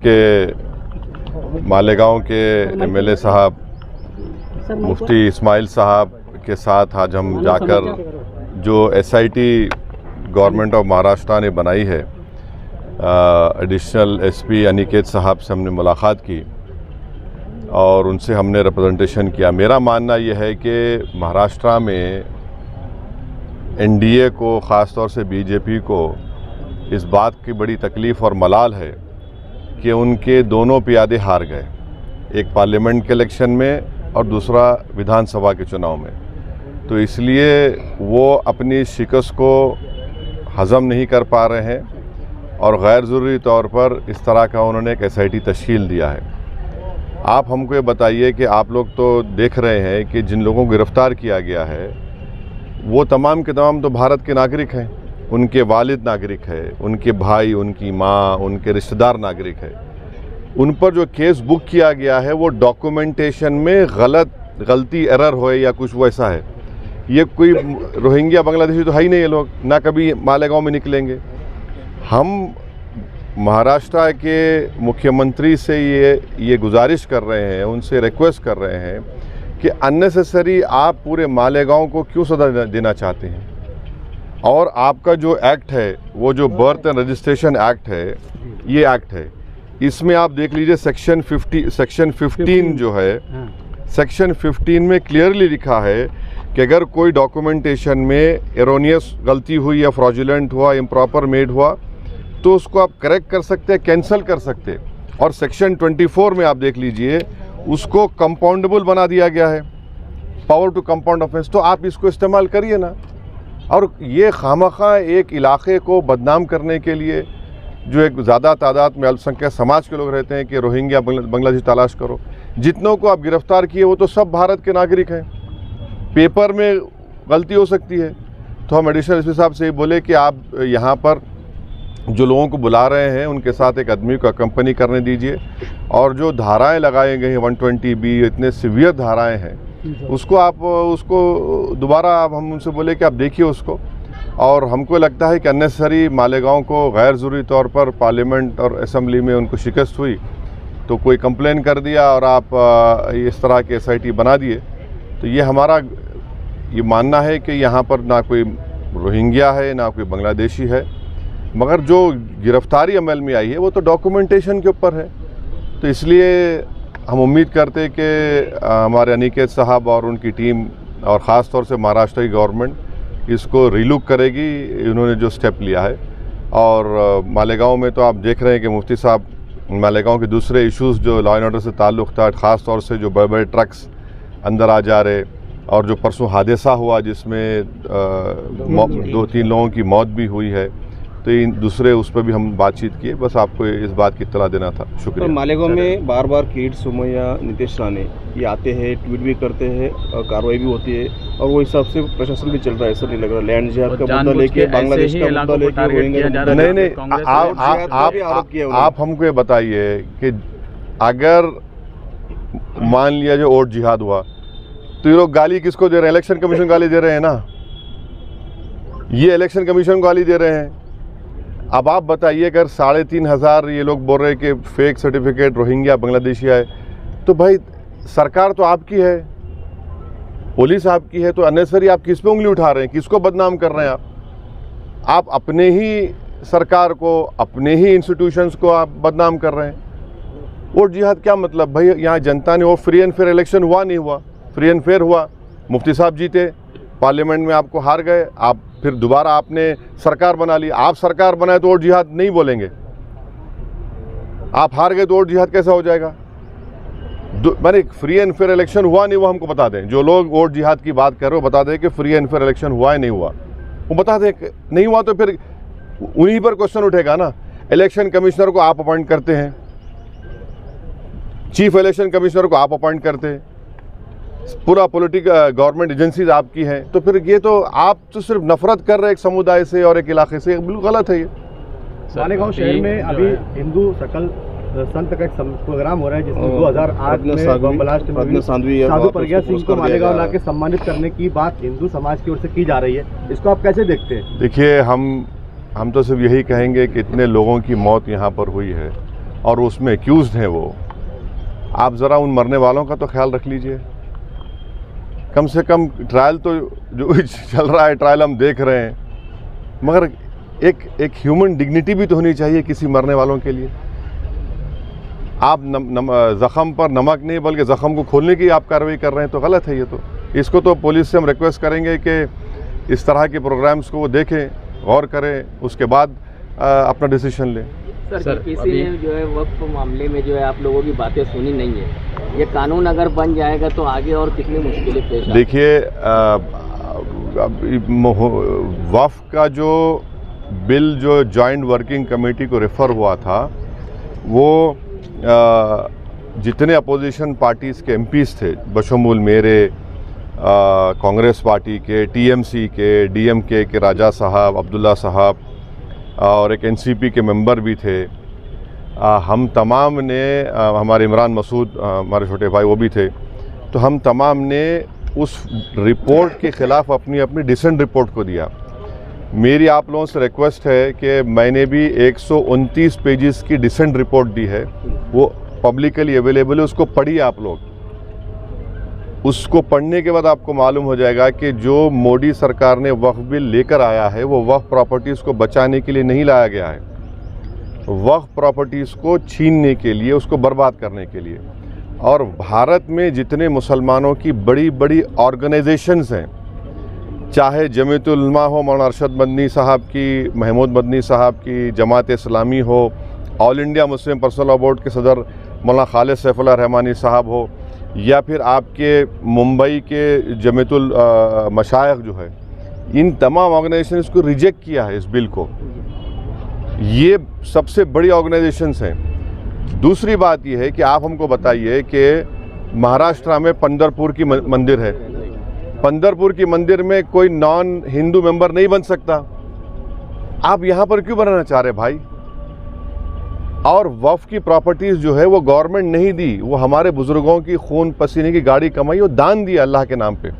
के मालेगांव के एमएलए साहब मुफ्ती इस्माइल साहब के साथ आज हम जाकर जो एसआईटी गवर्नमेंट ऑफ महाराष्ट्र ने बनाई है, एडिशनल एसपी अनिकेत साहब से हमने मुलाकात की और उनसे हमने रिप्रेजेंटेशन किया। मेरा मानना यह है कि महाराष्ट्र में एनडीए को, ख़ास तौर से बीजेपी को इस बात की बड़ी तकलीफ़ और मलाल है कि उनके दोनों प्यादे हार गए, एक पार्लियामेंट के इलेक्शन में और दूसरा विधानसभा के चुनाव में। तो इसलिए वो अपनी शिकस्त को हज़म नहीं कर पा रहे हैं और गैर ज़रूरी तौर पर इस तरह का उन्होंने एक एसआईटी तश्कील दिया है। आप हमको ये बताइए कि आप लोग तो देख रहे हैं कि जिन लोगों को गिरफ़्तार किया गया है वो तमाम के तमाम तो भारत के नागरिक हैं, उनके वालिद नागरिक है, उनके भाई, उनकी माँ, उनके रिश्तेदार नागरिक है। उन पर जो केस बुक किया गया है वो डॉक्यूमेंटेशन में गलती एरर हो या कुछ वैसा है। ये कोई रोहिंग्या बांग्लादेशी तो है ही नहीं, ये लोग ना कभी मालेगांव में निकलेंगे। हम महाराष्ट्र के मुख्यमंत्री से ये गुजारिश कर रहे हैं, उनसे रिक्वेस्ट कर रहे हैं कि अननेसेसरी आप पूरे मालेगांव को क्यों सजा देना चाहते हैं। और आपका जो एक्ट है, वो जो बर्थ एंड रजिस्ट्रेशन एक्ट है, ये एक्ट है, इसमें आप देख लीजिए सेक्शन 15 जो है, सेक्शन 15 में क्लियरली लिखा है कि अगर कोई डॉक्यूमेंटेशन में एरोनियस गलती हुई या फ्रॉडुलेंट हुआ, इम्प्रॉपर मेड हुआ, तो उसको आप करेक्ट कर सकते हैं, कैंसिल कर सकते हैं। और सेक्शन 24 में आप देख लीजिए उसको कंपाउंडेबल बना दिया गया है, पावर टू कंपाउंड ऑफेंस। तो आप इसको इस्तेमाल करिए ना। और ये खामखा एक इलाके को बदनाम करने के लिए, जो एक ज़्यादा तादाद में अल्पसंख्यक समाज के लोग रहते हैं कि रोहिंग्या बांग्लादेशी तलाश करो। जितनों को आप गिरफ़्तार किए वो तो सब भारत के नागरिक हैं। पेपर में गलती हो सकती है, तो हम एडिशनल एसपी साहब से बोले कि आप यहाँ पर जो लोगों को बुला रहे हैं उनके साथ एक आदमी को अकम्पनी करने दीजिए, और जो धाराएं लगाई गई हैं 120B, इतने सीवियर धाराएं हैं, उसको दोबारा हम उनसे बोले कि आप देखिए उसको। और हमको लगता है कि अननेसेसरी मालेगांव को गैर ज़रूरी तौर पर पार्लियामेंट और असेंबली में उनको शिकस्त हुई, तो कोई कंप्लेन कर दिया और आप इस तरह के एसआईटी बना दिए। तो ये हमारा ये मानना है कि यहाँ पर ना कोई रोहिंग्या है, ना कोई बांग्लादेशी है, मगर जो गिरफ्तारी अमल में आई है वो तो डॉक्यूमेंटेशन के ऊपर है। तो इसलिए हम उम्मीद करते हैं कि हमारे अनिकेत साहब और उनकी टीम और ख़ास तौर से महाराष्ट्र की गवर्नमेंट इसको रीलुक करेगी, इन्होंने जो स्टेप लिया है। और मालेगांव में तो आप देख रहे हैं कि मुफ्ती साहब मालेगांव के दूसरे इश्यूज़ जो लॉ एंड ऑर्डर से ताल्लुक़ था, ख़ास तौर से जो बड़े बड़े ट्रक्स अंदर आ जा रहे, और जो परसों हादसा हुआ जिसमें 2-3 लोगों की मौत भी हुई है, तो इन दूसरे उस पर भी हम बातचीत किए। बस आपको इस बात की इत्तला देना था। शुक्रिया। तो मालेगांव में बार बार किरीट सोमैया, नीतीश राणे ये आते हैं, ट्वीट भी करते हैं और कार्रवाई भी होती है, और वो हिसाब से प्रशासन भी चल रहा है। ऐसा नहीं लग रहा लैंड जिहाद का मुद्दा लेके, बांग्लादेश का मुद्दा लेके नहीं, आप हमको ये बताइए कि अगर मान लिया जो वोट जिहाद हुआ, तो ये लोग गाली किसको दे रहे हैं? इलेक्शन कमीशन गाली दे रहे हैं ना, ये इलेक्शन कमीशन को गाली दे रहे हैं। अब आप बताइए, अगर 3,500 ये लोग बोल रहे हैं कि फेक सर्टिफिकेट रोहिंग्या बांग्लादेशी आए, तो भाई सरकार तो आपकी है, पुलिस आपकी है, तो अननेसेसरी आप किस पे उंगली उठा रहे हैं? किसको बदनाम कर रहे हैं आप अपने ही सरकार को, अपने ही इंस्टीट्यूशंस को आप बदनाम कर रहे हैं। वोट जिहाद क्या मतलब? भाई यहाँ जनता ने वो फ्री एंड फेयर इलेक्शन हुआ, नहीं हुआ? फ्री एंड फेयर हुआ, मुफ्ती साहब जीते, पार्लियामेंट में आपको हार गए, आप फिर दोबारा आपने सरकार बना ली। आप सरकार बनाए तो वोट जिहाद नहीं बोलेंगे? आप हार गए तो वोट जिहाद कैसा हो जाएगा? मैंने फ्री एंड फेयर इलेक्शन हुआ नहीं, वो हमको बता दें। जो लोग वोट जिहाद की बात कर रहे हो, बता दें कि फ्री एंड फेयर इलेक्शन हुआ है नहीं हुआ, वो बता दें। नहीं हुआ तो फिर उन्हीं पर क्वेश्चन उठेगा ना। इलेक्शन कमिश्नर को आप अपॉइंट करते हैं, चीफ इलेक्शन कमिश्नर को आप अपॉइंट करते हैं, पूरा पॉलिटिकल गवर्नमेंट एजेंसीज आपकी हैं, तो फिर ये तो आप तो सिर्फ नफरत कर रहे एक समुदाय से और एक इलाके से, बिल्कुल गलत है ये। मालेगांव शहर में अभी हिंदू सकल संत का एक प्रोग्राम हो रहा है, जिसमें 2008 में बम ब्लास्ट में साधु प्रज्ञा सिंह को मालेगांव लाके सम्मानित करने की बात हिंदू समाज की ओर से की जा रही है। इसको आप कैसे देखते हैं? देखिए, हम तो सिर्फ यही कहेंगे कि इतने लोगों की मौत यहाँ पर हुई है, और उसमें एक्यूज्ड हैं वो, आप ज़रा उन मरने वालों का तो ख्याल रख लीजिए। कम से कम ट्रायल तो जो चल रहा है, ट्रायल हम देख रहे हैं, मगर एक ह्यूमन डिग्निटी भी तो होनी चाहिए किसी मरने वालों के लिए। आप ज़ख़म पर नमक नहीं बल्कि ज़ख़म को खोलने की आप कार्रवाई कर रहे हैं, तो गलत है ये। तो इसको तो पुलिस से हम रिक्वेस्ट करेंगे कि इस तरह के प्रोग्राम्स को वो देखें, गौर करें, उसके बाद अपना डिसीजन लें। सर किसी ने जो है वक्फ मामले में जो है आप लोगों की बातें सुनी नहीं है, ये कानून अगर बन जाएगा तो आगे और कितनी मुश्किलें पेश आएंगी? देखिए, वक्फ का जो बिल जो जॉइंट वर्किंग कमेटी को रेफ़र हुआ था, वो जितने अपोजिशन पार्टीज़ के एमपीज़ थे, बशमूल मेरे, कांग्रेस पार्टी के, टीएमसी के, डीएमके के राजा साहब, अब्दुल्ला साहब और एक एनसीपी के मेंबर भी थे, हम तमाम ने, हमारे इमरान मसूद हमारे छोटे भाई वो भी थे, तो हम तमाम ने उस रिपोर्ट के ख़िलाफ़ अपनी अपनी डिसेंट रिपोर्ट को दिया। मेरी आप लोगों से रिक्वेस्ट है कि मैंने भी 129 पेजेस की डिसेंट रिपोर्ट दी है, वो पब्लिकली अवेलेबल है, उसको पढ़िए आप लोग। उसको पढ़ने के बाद आपको मालूम हो जाएगा कि जो मोदी सरकार ने वक्फ बिल लेकर आया है वो वक्फ प्रॉपर्टीज़ को बचाने के लिए नहीं लाया गया है, वक्फ प्रॉपर्टीज़ को छीनने के लिए, उसको बर्बाद करने के लिए। और भारत में जितने मुसलमानों की बड़ी बड़ी ऑर्गेनाइजेशंस हैं, चाहे जमीयतुल उलमा हो, मौलाना अरशद मदनी साहब की, महमूद मदनी साहब की, जमात इस्लामी हो, all India Muslim personal law board के सदर मौलाना खालिद सैफुल्लाह रहमानी साहब हो, या फिर आपके मुंबई के जमीयतुल मशाइख जो है, इन तमाम ऑर्गेनाइजेशंस को रिजेक्ट किया है इस बिल को। ये सबसे बड़ी ऑर्गेनाइजेशंस हैं। दूसरी बात ये है कि आप हमको बताइए कि महाराष्ट्र में पंढरपुर की मंदिर है, पंढरपुर की मंदिर में कोई नॉन हिंदू मेंबर नहीं बन सकता, आप यहाँ पर क्यों बनाना चाह रहे भाई? और वक्फ की प्रॉपर्टीज़ जो है वो गवर्नमेंट नहीं दी, वो हमारे बुज़ुर्गों की खून पसीने की गाड़ी कमाई, वो दान दिया अल्लाह के नाम पे।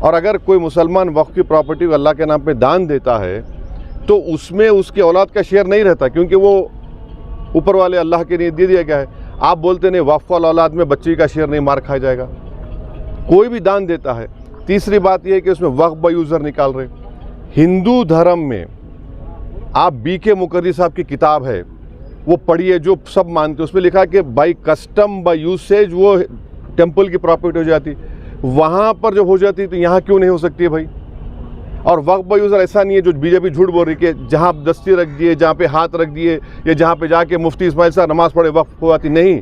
और अगर कोई मुसलमान वक्फ की प्रॉपर्टी को अल्लाह के नाम पे दान देता है तो उसमें उसकी औलाद का शेयर नहीं रहता, क्योंकि वो ऊपर वाले अल्लाह के लिए दे दिया गया है। आप बोलते नहीं वक्फ वाला औलाद में बच्ची का शेयर नहीं मार खाया जाएगा, कोई भी दान देता है। तीसरी बात यह है कि उसमें वक्फ बाय यूज़र निकाल रहे। हिंदू धर्म में आप BK मुकर्री साहब की किताब है, वो पढ़िए, जो सब मानते हैं। उसमें लिखा कि बाई कस्टम बाई यूसेज वो टेम्पल की प्रॉपर्टी हो जाती, वहाँ पर जब हो जाती तो यहाँ क्यों नहीं हो सकती है भाई? और वक्फ बाय यूज़र ऐसा नहीं है जो बीजेपी झूठ बोल रही कि जहाँ आप दस्ती रख दिए, जहाँ पे हाथ रख दिए, या जहाँ पे जाके मुफ्ती इस्माइल साहब नमाज़ पढ़े वक्फ हो जाती। नहीं,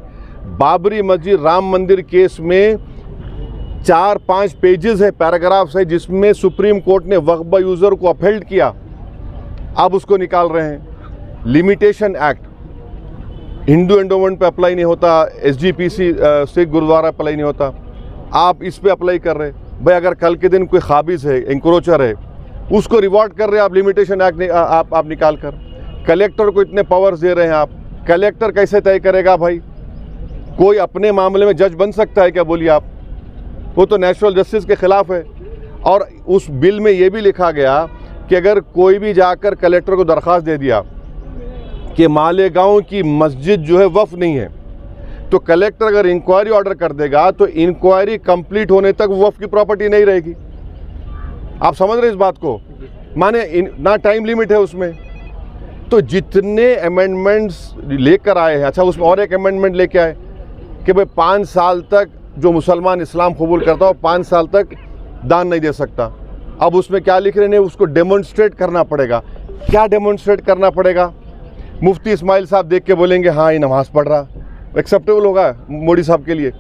बाबरी मस्जिद, राम मंदिर केस में 4-5 पेजेस है, पैराग्राफ्स है, जिसमें सुप्रीम कोर्ट ने वक्फ बाय यूज़र को अपहेल्ड किया, अब उसको निकाल रहे हैं। लिमिटेशन एक्ट हिंदू एंडोमेंट पे अप्लाई नहीं होता, SGPC सिख गुरुद्वारा अप्लाई नहीं होता, आप इस पे अप्लाई कर रहे भाई। अगर कल के दिन कोई खाबिज है, इंक्रोचर है, उसको रिवॉर्ड कर रहे हैं आप, लिमिटेशन एक्ट आप निकाल कर। कलेक्टर को इतने पावर्स दे रहे हैं आप, कलेक्टर कैसे तय करेगा भाई? कोई अपने मामले में जज बन सकता है क्या? बोलिए आप, वो तो नेचुरल जस्टिस के खिलाफ है। और उस बिल में ये भी लिखा गया कि अगर कोई भी जाकर कलेक्टर को दरख्वास्त दे दिया कि मालेगांव की मस्जिद जो है वक्फ नहीं है, तो कलेक्टर अगर इंक्वायरी ऑर्डर कर देगा तो इंक्वायरी कंप्लीट होने तक वक्फ की प्रॉपर्टी नहीं रहेगी। आप समझ रहे इस बात को? माने ना टाइम लिमिट है उसमें। तो जितने अमेंडमेंट्स लेकर आए हैं, अच्छा उसमें और एक अमेंडमेंट लेके आए कि भाई 5 साल तक जो मुसलमान इस्लाम कबूल करता हो 5 साल तक दान नहीं दे सकता। अब उसमें क्या लिख रहे हैं? उसको डेमोन्स्ट्रेट करना पड़ेगा। क्या डेमोन्स्ट्रेट करना पड़ेगा? मुफ्ती इस्माइल साहब देख के बोलेंगे हाँ ये नमाज़ पढ़ रहा, एक्सेप्टेबल होगा मोदी साहब के लिए?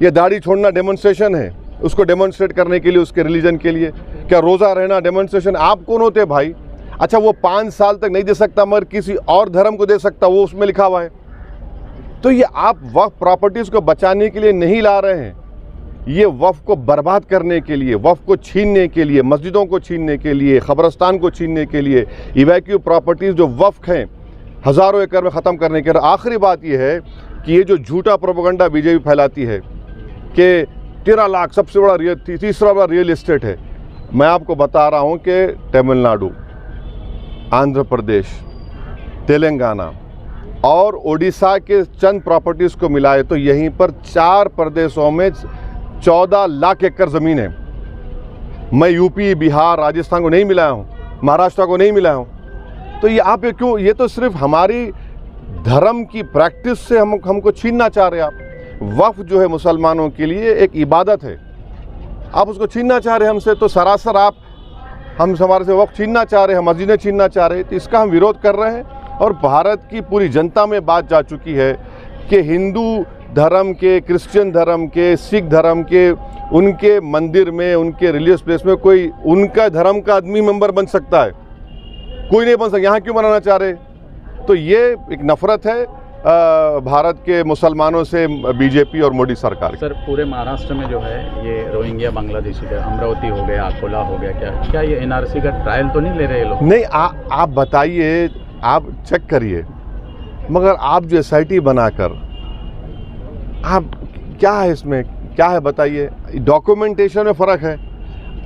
ये दाढ़ी छोड़ना डेमोन्स्ट्रेशन है, उसको डेमोन्स्ट्रेट करने के लिए, उसके रिलीजन के लिए? क्या रोज़ा रहना डेमोन्स्ट्रेशन? आप कौन होते भाई? अच्छा वो 5 साल तक नहीं दे सकता मगर किसी और धर्म को दे सकता, वो उसमें लिखा हुआ है। तो ये आप वक्फ प्रॉपर्टीज़ को बचाने के लिए नहीं ला रहे हैं, ये वक्फ को बर्बाद करने के लिए, वक्फ को छीनने के लिए, मस्जिदों को छीनने के लिए, ख़बरस्तान को छीनने के लिए, इवैक्यू प्रॉपर्टीज़ जो वक्फ हैं हज़ारों एकड़ में ख़त्म करने के लिए। आखिरी बात यह है कि ये जो झूठा प्रोपेगेंडा बीजेपी फैलाती है कि 13 लाख सबसे बड़ा तीसरा बड़ा रियल इस्टेट है, मैं आपको बता रहा हूँ कि तमिलनाडु, आंध्र प्रदेश, तेलंगाना, और उड़ीसा के चंद प्रॉपर्टीज़ को मिलाए तो यहीं पर 4 प्रदेशों में 14 लाख एकड़ ज़मीन है। मैं यूपी, बिहार, राजस्थान को नहीं मिलाया हूँ, महाराष्ट्र को नहीं मिलाया हूँ। तो ये आप ये क्यों, ये तो सिर्फ हमारी धर्म की प्रैक्टिस से हमको छीनना चाह रहे हैं आप। वक्फ जो है मुसलमानों के लिए एक इबादत है, आप उसको छीनना चाह रहे हैं हमसे। तो सरासर आप हमारे से वक्फ छीनना चाह रहे हैं, मस्जिदें छीनना चाह रहे हैं। तो इसका हम विरोध कर रहे हैं और भारत की पूरी जनता में बात जा चुकी है कि हिंदू धर्म के, क्रिश्चियन धर्म के, सिख धर्म के, उनके मंदिर में, उनके रिलीजियस प्लेस में कोई उनका धर्म का आदमी मेंबर बन सकता है, कोई नहीं बन सकता। यहाँ क्यों बनाना चाह रहे? तो ये एक नफरत है भारत के मुसलमानों से बीजेपी और मोदी सरकार। सर पूरे महाराष्ट्र में जो है ये रोहिंग्या बांग्लादेशी का, अमरावती हो गया, अकोला हो गया, क्या ये एनआरसी का ट्रायल तो नहीं ले रहे लोग? नहीं, आप बताइए, आप चेक करिए, मगर आप जो SIT बनाकर आप क्या है इसमें, क्या है बताइए? डॉक्यूमेंटेशन में फ़र्क है।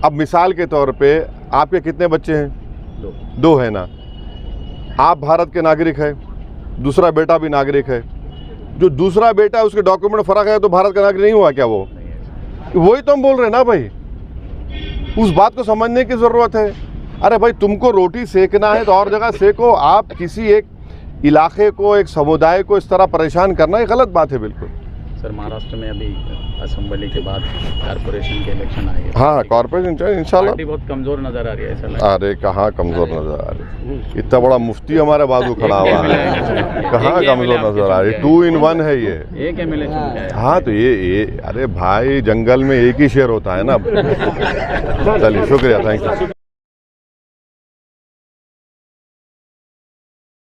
अब मिसाल के तौर पे आपके कितने बच्चे हैं? 2 है ना। आप भारत के नागरिक है, दूसरा बेटा भी नागरिक है। जो दूसरा बेटा है उसके डॉक्यूमेंट में फ़र्क है तो भारत का नागरिक नहीं हुआ क्या वो? वही तो हम बोल रहे हैं ना भाई, उस बात को समझने की ज़रूरत है। अरे भाई, तुमको रोटी सेकना है तो और जगह सेको। आप किसी एक इलाके को, एक समुदाय को इस तरह परेशान करना ये गलत बात है बिल्कुल। सर महाराष्ट्र में अभी असेंबली के बाद कॉर्पोरेशन के इलेक्शन आए हैं। हाँ, कॉर्पोरेशन इंशाल्लाह पार्टी बहुत कमज़ोर नज़र आ रही है ऐसा लग रहा है। अरे कहाँ कमज़ोर नज़र आ रही, इतना बड़ा मुफ्ती हमारे बाजू खड़ा हुआ है, कहाँ कमज़ोर नज़र आ रही? 2 in 1 है ये। एक MLA चुन के आए। हाँ तो ये अरे भाई, जंगल में एक ही शेर होता है ना। चलिए, शुक्रिया, थैंक यू।